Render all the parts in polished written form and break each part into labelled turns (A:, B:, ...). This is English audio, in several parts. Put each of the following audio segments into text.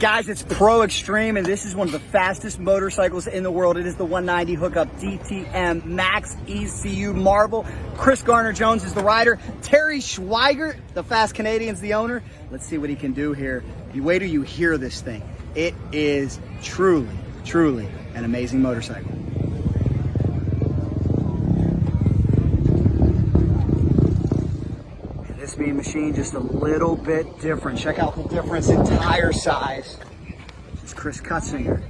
A: Guys, it's Pro Extreme, and this is one of the fastest motorcycles in the world. It is the 190 hookup DTM Max ECU Marvel. Chris Garner-Jones is the rider. Terry Schweigert, the Fast Canadian's the owner. Let's see what he can do here. You wait till you hear this thing. It is truly, truly an amazing motorcycle. This Mean Machine just a little bit different. Check out the difference in tire size. This is Chris Kutzinger.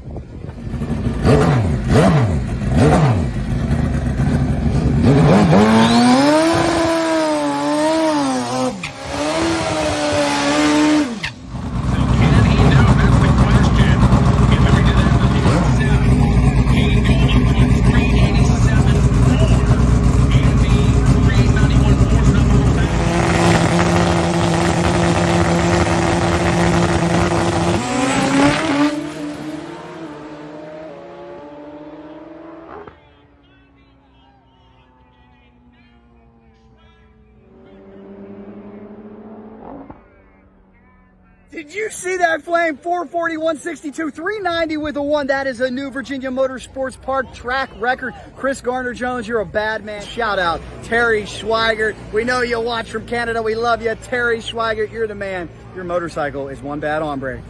A: Did you see that flame? 440, 162, 390 with a 1. That is a new Virginia Motorsports Park track record. Chris Garner-Jones, you're a bad man. Shout out Terry Schweigert. We know you watch from Canada. We love you. Terry Schweigert, you're the man. Your motorcycle is one bad hombre.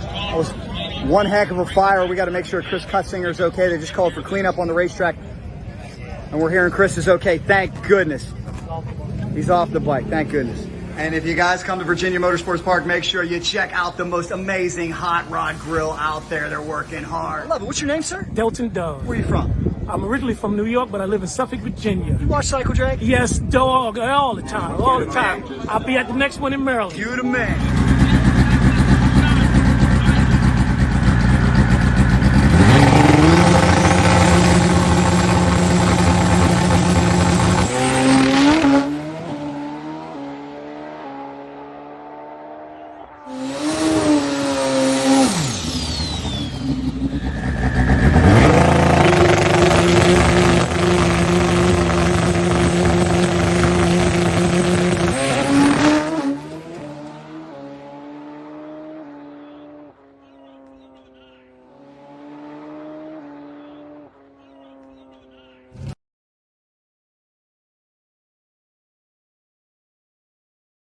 A: That was one heck of a fire. We got to make sure Chris Kutzinger is okay. They just called for cleanup on the racetrack, and we're hearing Chris is okay. Thank goodness. He's off the bike, thank goodness. And if you guys come to Virginia Motorsports Park, make sure you check out the most amazing hot rod grill out there. They're working hard. I love it. What's your name, sir?
B: Delton Dog.
A: Where are you from?
B: I'm originally from New York, but I live in Suffolk, Virginia.
A: You watch Cycle Drag?
B: Yes, dog, all the time, all the time. I'll be at the next one in Maryland.
A: You the man.